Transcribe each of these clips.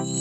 Hello,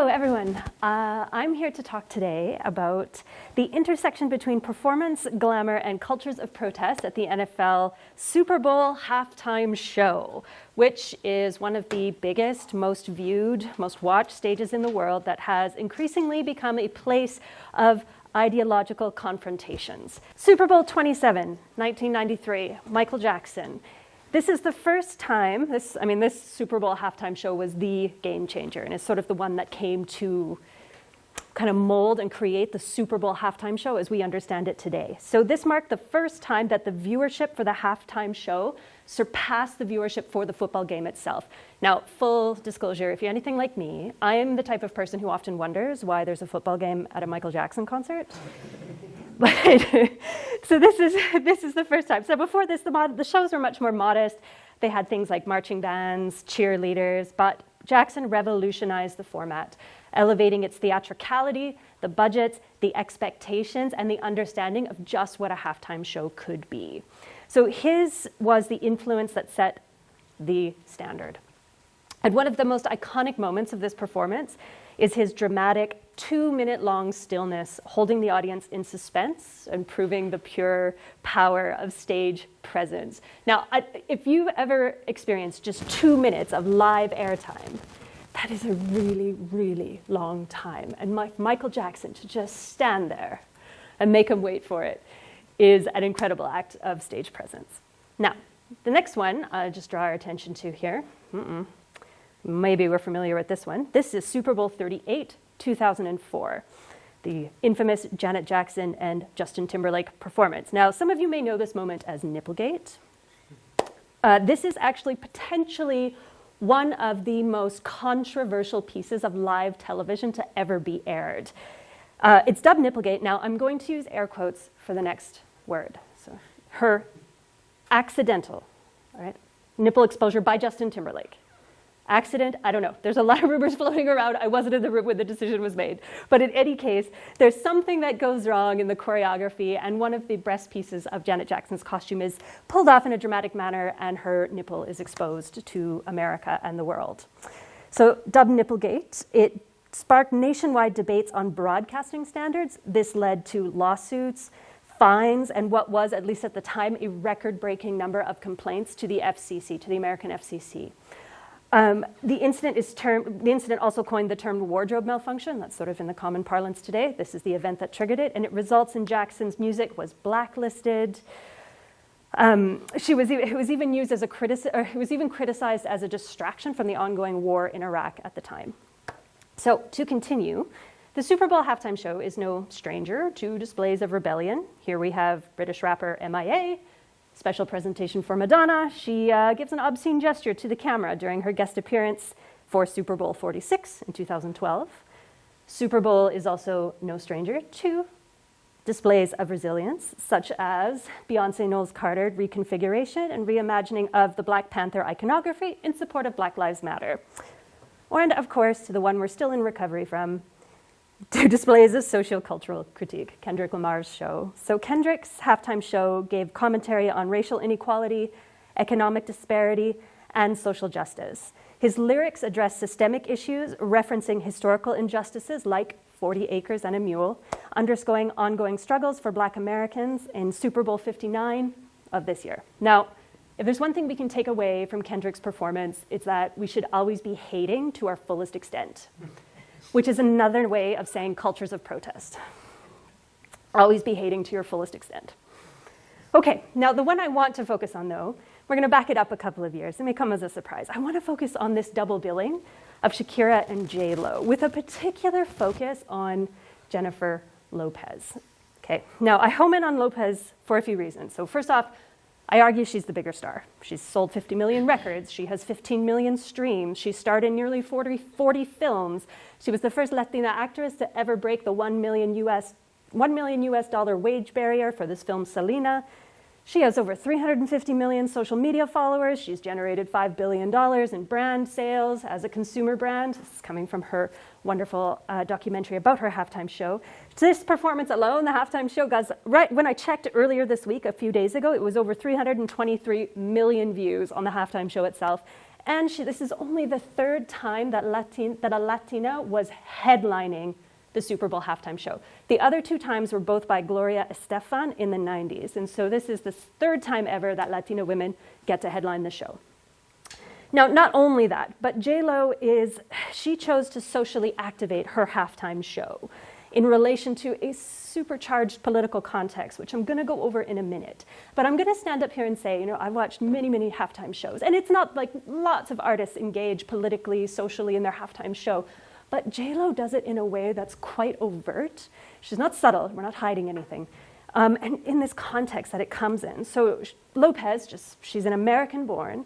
everyone. I'm here to talk today about the intersection between performance, glamour, and cultures of protest at the NFL Super Bowl halftime show, which is one of the biggest, most viewed, most watched stages in the world that has increasingly become a place of ideological confrontations. Super Bowl 27, 1993, Michael Jackson. This is the first time, this Super Bowl halftime show was the game changer, and it's sort of the one that came to kind of mold and create the Super Bowl halftime show as we understand it today. So this marked the first time that the viewership for the halftime show surpassed the viewership for the football game itself. Now, full disclosure, if you're anything like me, I'm the type of person who often wonders why there's a football game at a Michael Jackson concert. So this is the first time. So before this, the shows were much more modest. They had things like marching bands, cheerleaders, but Jackson revolutionized the format, elevating its theatricality, the budgets, the expectations, and the understanding of just what a halftime show could be. So his was the influence that set the standard. And one of the most iconic moments of this performance is his dramatic 2-minute-long stillness, holding the audience in suspense and proving the pure power of stage presence. Now, if you've ever experienced just 2 minutes of live airtime, that is a really, really long time. And Michael Jackson, to just stand there and make him wait for it, is an incredible act of stage presence. Now, the next one I'll just draw our attention to here. Maybe we're familiar with this one. This is Super Bowl 38, 2004, the infamous Janet Jackson and Justin Timberlake performance. Now, some of you may know this moment as Nipplegate. This is actually potentially one of the most controversial pieces of live television to ever be aired. It's dubbed Nipplegate. Now, I'm going to use air quotes for the next word. So, her accidental, all right, nipple exposure by Justin Timberlake. Accident, I don't know. There's a lot of rumors floating around. I wasn't in the room when the decision was made. But in any case, there's something that goes wrong in the choreography, and one of the breast pieces of Janet Jackson's costume is pulled off in a dramatic manner, and her nipple is exposed to America and the world. So, dubbed Nipplegate, it sparked nationwide debates on broadcasting standards. This led to lawsuits, fines, and what was, at least at the time, a record-breaking number of complaints to the FCC, to the American FCC. The incident also coined the term wardrobe malfunction. That's sort of in the common parlance today. This is the event that triggered it, and it results in Jackson's music was blacklisted. It was even criticized as a distraction from the ongoing war in Iraq at the time. So to continue, the Super Bowl halftime show is no stranger to displays of rebellion. Here we have British rapper MIA. Special presentation for Madonna. She gives an obscene gesture to the camera during her guest appearance for Super Bowl 46 in 2012. Super Bowl is also no stranger to displays of resilience, such as Beyonce Knowles Carter reconfiguration and reimagining of the Black Panther iconography in support of Black Lives Matter. And of course, to the one we're still in recovery from, to displays of sociocultural critique, Kendrick Lamar's show. So Kendrick's halftime show gave commentary on racial inequality, economic disparity, and social justice. His lyrics address systemic issues, referencing historical injustices like 40 acres and a mule, underscoring ongoing struggles for Black Americans in Super Bowl 59 of this year. Now, if there's one thing we can take away from Kendrick's performance, it's that we should always be hating to our fullest extent, which is another way of saying cultures of protest. Always be hating to your fullest extent. Okay, now the one I want to focus on, though, we're going to back it up a couple of years. It may come as a surprise. I want to focus on this double billing of Shakira and J-Lo, with a particular focus on Jennifer Lopez. Okay, now I home in on Lopez for a few reasons. So first off, I argue she's the bigger star. She's sold 50 million records. She has 15 million streams. She starred in nearly 40 films. She was the first Latina actress to ever break the $1 million US wage barrier for this film, Selena. She has over 350 million social media followers. She's generated $5 billion in brand sales as a consumer brand. This is coming from her wonderful documentary about her halftime show. This performance alone, the halftime show, guys, right when I checked earlier this week, a few days ago, it was over 323 million views on the halftime show itself. And this is only the third time that a Latina was headlining the Super Bowl halftime show. The other two times were both by Gloria Estefan in the 90s. And so this is the third time ever that Latina women get to headline the show. Now, not only that, but J-Lo she chose to socially activate her halftime show in relation to a supercharged political context, which I'm going to go over in a minute. But I'm going to stand up here and say, I've watched many, many halftime shows. And it's not like lots of artists engage politically, socially in their halftime show. But J-Lo does it in a way that's quite overt. She's not subtle. We're not hiding anything. And in this context that it comes in. So Lopez, she's an American-born,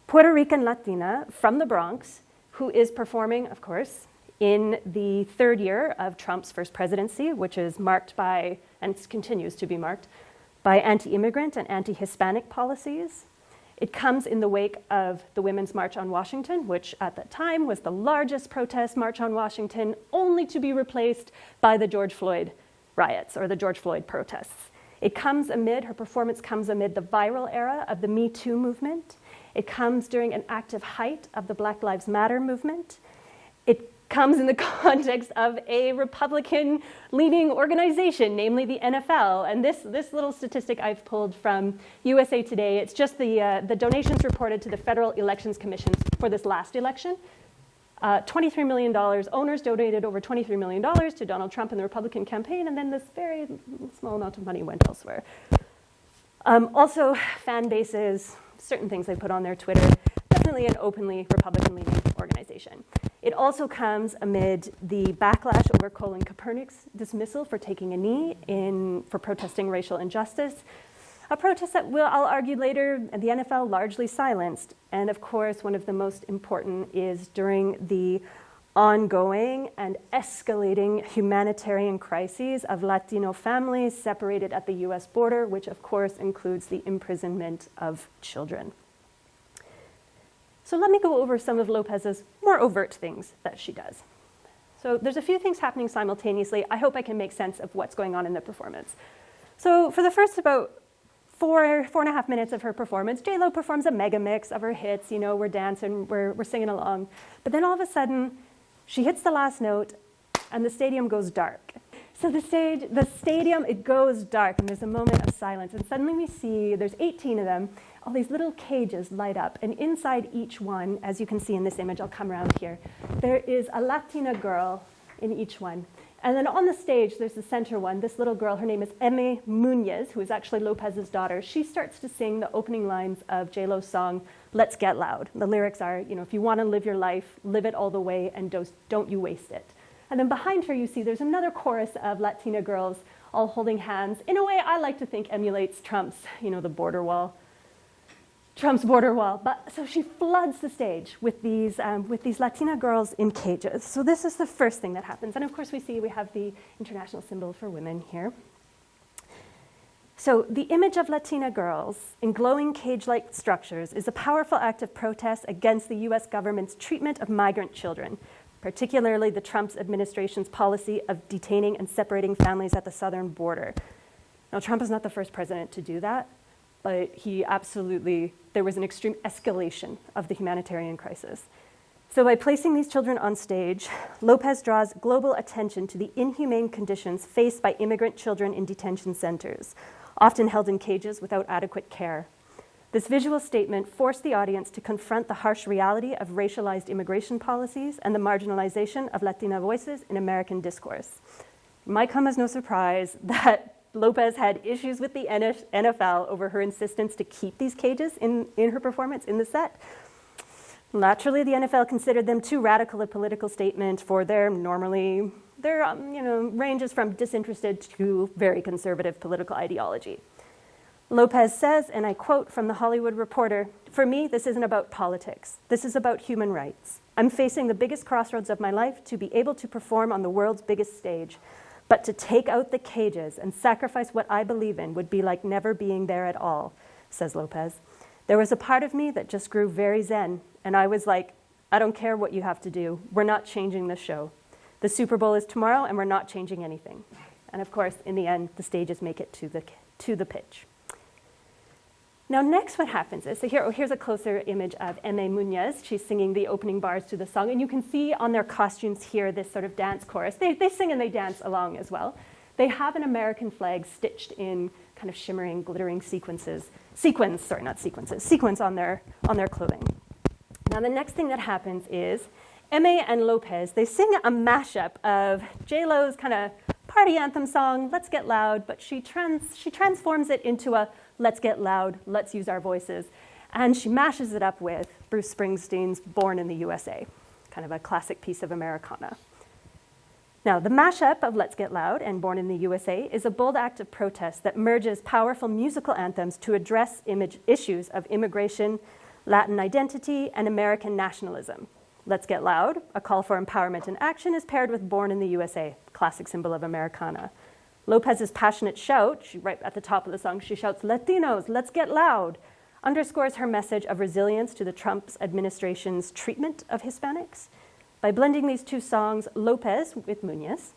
Puerto Rican Latina from the Bronx who is performing, of course, in the third year of Trump's first presidency, which is marked by, and continues to be marked, by anti-immigrant and anti-Hispanic policies. It comes in the wake of the Women's March on Washington, which at the time was the largest protest march on Washington, only to be replaced by the George Floyd riots or the George Floyd protests. Her performance comes amid the viral era of the Me Too movement. It comes during an active height of the Black Lives Matter movement. It comes in the context of a Republican-leaning organization, namely the NFL. And this little statistic I've pulled from USA Today, it's just the donations reported to the Federal Elections Commission for this last election. $23 million, owners donated over $23 million to Donald Trump and the Republican campaign, and then this very small amount of money went elsewhere. Also, fan bases, certain things they put on their Twitter, definitely an openly Republican-leaning organization. It also comes amid the backlash over Colin Kaepernick's dismissal for taking a knee for protesting racial injustice, a protest that I'll argue later the NFL largely silenced. And of course, one of the most important is during the ongoing and escalating humanitarian crises of Latino families separated at the US border, which of course includes the imprisonment of children. So let me go over some of Lopez's more overt things that she does. So there's a few things happening simultaneously. I hope I can make sense of what's going on in the performance. So for the first about 4.5 minutes of her performance, J-Lo performs a mega mix of her hits. We're dancing, we're singing along. But then all of a sudden, she hits the last note and the stadium goes dark. So the stadium, it goes dark and there's a moment of silence. And suddenly we see, there's 18 of them, all these little cages light up, and inside each one, as you can see in this image, I'll come around here, there is a Latina girl in each one. And then on the stage, there's the center one, this little girl, her name is Eme Munoz, who is actually Lopez's daughter. She starts to sing the opening lines of J-Lo's song, Let's Get Loud. The lyrics are, if you want to live your life, live it all the way, and don't you waste it. And then behind her, you see there's another chorus of Latina girls all holding hands. In a way, I like to think emulates Trump's, the border wall. Trump's border wall. But so she floods the stage with these Latina girls in cages. So this is the first thing that happens. And of course, we have the international symbol for women here. So the image of Latina girls in glowing cage-like structures is a powerful act of protest against the US government's treatment of migrant children, particularly the Trump administration's policy of detaining and separating families at the southern border. Now, Trump is not the first president to do that, but there was an extreme escalation of the humanitarian crisis. So by placing these children on stage, Lopez draws global attention to the inhumane conditions faced by immigrant children in detention centers, often held in cages without adequate care. This visual statement forced the audience to confront the harsh reality of racialized immigration policies and the marginalization of Latina voices in American discourse. It might come as no surprise that Lopez had issues with the NFL over her insistence to keep these cages in her performance in the set. Naturally, the NFL considered them too radical a political statement for their ranges from disinterested to very conservative political ideology. Lopez says, and I quote from The Hollywood Reporter, "For me, this isn't about politics. This is about human rights. I'm facing the biggest crossroads of my life to be able to perform on the world's biggest stage. But to take out the cages and sacrifice what I believe in would be like never being there at all, says Lopez. There was a part of me that just grew very zen, and I was like, I don't care what you have to do. We're not changing the show. The Super Bowl is tomorrow, and we're not changing anything. And of course, in the end, the stages make it to the pitch. Now, next what happens is, so here's a closer image of M.A. Muñez. She's singing the opening bars to the song, and you can see on their costumes here this sort of dance chorus. They sing and they dance along as well. They have an American flag stitched in kind of shimmering, glittering sequins on their clothing. Now, the next thing that happens is M.A. and Lopez, they sing a mashup of J-Lo's kind of party anthem song, Let's Get Loud, but she transforms it into a Let's Get Loud, Let's Use Our Voices, and she mashes it up with Bruce Springsteen's Born in the USA, kind of a classic piece of Americana. Now, the mashup of Let's Get Loud and Born in the USA is a bold act of protest that merges powerful musical anthems to address issues of immigration, Latin identity, and American nationalism. Let's Get Loud, a call for empowerment and action, is paired with Born in the USA, classic symbol of Americana. Lopez's passionate shout, right at the top of the song, she shouts, Latinos, let's get loud, underscores her message of resilience to the Trump administration's treatment of Hispanics. By blending these two songs, Lopez, with Muñez,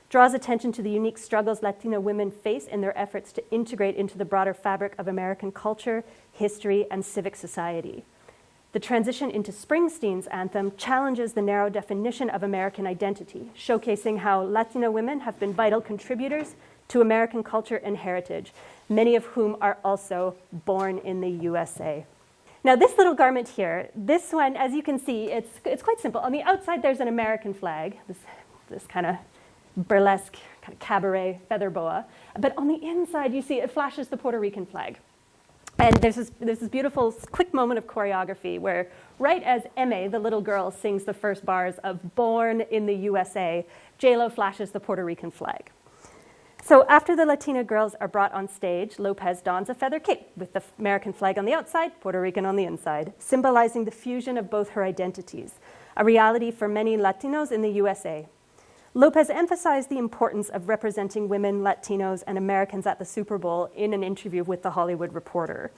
draws attention to the unique struggles Latino women face in their efforts to integrate into the broader fabric of American culture, history, and civic society. The transition into Springsteen's anthem challenges the narrow definition of American identity, showcasing how Latino women have been vital contributors to American culture and heritage, many of whom are also born in the USA. Now, this little garment here, this one, as you can see, it's quite simple. On the outside, there's an American flag, this kind of burlesque, kind of cabaret feather boa. But on the inside, you see it flashes the Puerto Rican flag. And there's this beautiful, quick moment of choreography where right as M.A., the little girl, sings the first bars of Born in the USA, J-Lo flashes the Puerto Rican flag. So after the Latina girls are brought on stage, Lopez dons a feather cape with the American flag on the outside, Puerto Rican on the inside, symbolizing the fusion of both her identities, a reality for many Latinos in the USA. Lopez emphasized the importance of representing women, Latinos, and Americans at the Super Bowl in an interview with The Hollywood Reporter.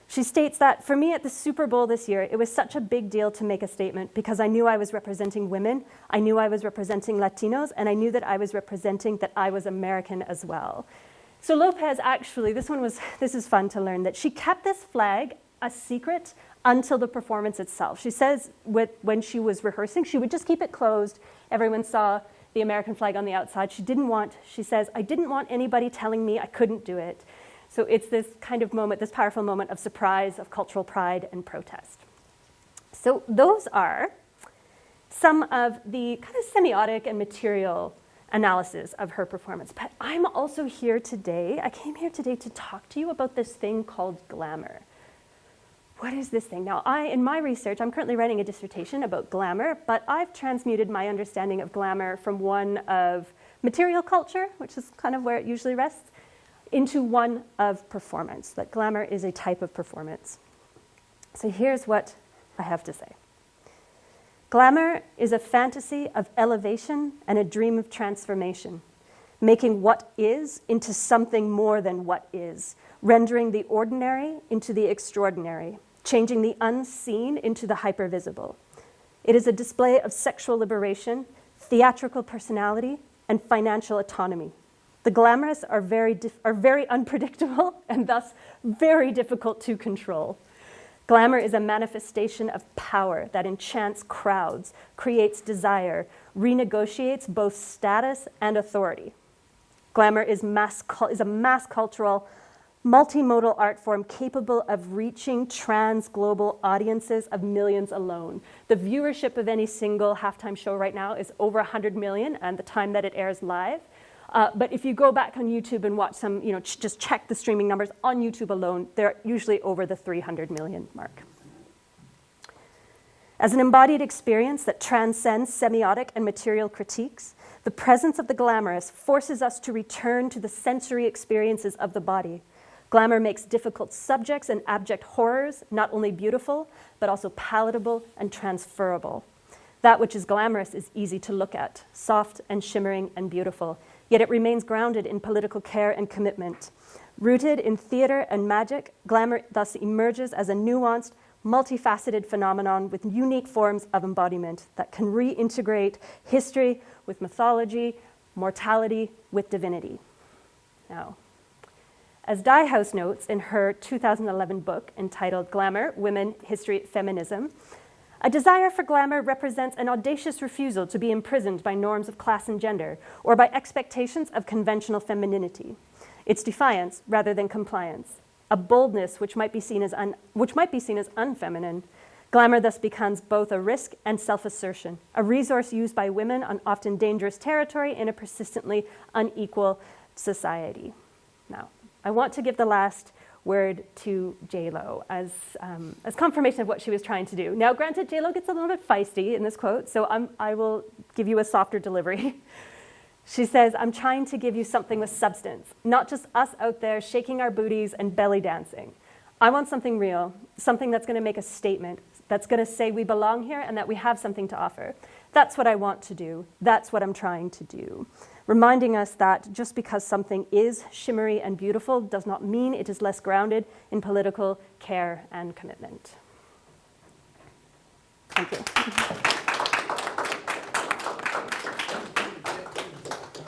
She states that, for me at the Super Bowl this year, it was such a big deal to make a statement because I knew I was representing women, I knew I was representing Latinos, and I knew that I was representing that I was American as well. So Lopez actually, this is fun to learn, that she kept this flag a secret until the performance itself. She says when she was rehearsing, she would just keep it closed. Everyone saw the American flag on the outside. She says, I didn't want anybody telling me I couldn't do it. So it's this kind of moment, this powerful moment of surprise, of cultural pride and protest. So those are some of the kind of semiotic and material analysis of her performance. But I'm also here today, I came here today to talk to you about this thing called glamour. What is this thing? Now, in my research, I'm currently writing a dissertation about glamour, but I've transmuted my understanding of glamour from one of material culture, which is kind of where it usually rests, into one of performance, that glamour is a type of performance. So here's what I have to say. Glamour is a fantasy of elevation and a dream of transformation, making what is into something more than what is, rendering the ordinary into the extraordinary, changing the unseen into the hypervisible. It is a display of sexual liberation, theatrical personality, and financial autonomy. The glamorous are very unpredictable and thus very difficult to control. Glamour is a manifestation of power that enchants crowds, creates desire, renegotiates both status and authority. Glamour is a mass cultural, multimodal art form capable of reaching trans-global audiences of millions alone. The viewership of any single halftime show right now is over 100 million at the time that it airs live. But if you go back on YouTube and watch some, just check the streaming numbers on YouTube alone, they're usually over the 300 million mark. As an embodied experience that transcends semiotic and material critiques, the presence of the glamorous forces us to return to the sensory experiences of the body. Glamour makes difficult subjects and abject horrors not only beautiful, but also palatable and transferable. That which is glamorous is easy to look at, soft and shimmering and beautiful. yet it remains grounded in political care and commitment. Rooted in theater and magic, glamour thus emerges as a nuanced, multifaceted phenomenon with unique forms of embodiment that can reintegrate history with mythology, mortality with divinity. Now, as Dye House notes in her 2011 book entitled Glamour, Women, History, Feminism, a desire for glamour represents an audacious refusal to be imprisoned by norms of class and gender or by expectations of conventional femininity. It's defiance rather than compliance, a boldness which might be seen as unfeminine. Glamour thus becomes both a risk and self-assertion, a resource used by women on often dangerous territory in a persistently unequal society. Now, I want to give the last word to J-Lo as confirmation of what she was trying to do. Now, granted, J-Lo gets a little bit feisty in this quote, so I will give you a softer delivery. She says, "I'm trying to give you something with substance, not just us out there shaking our booties and belly dancing. I want something real, something that's going to make a statement, that's going to say we belong here and that we have something to offer. That's what I want to do. That's what I'm trying to do." Reminding us that just because something is shimmery and beautiful does not mean it is less grounded in political care and commitment.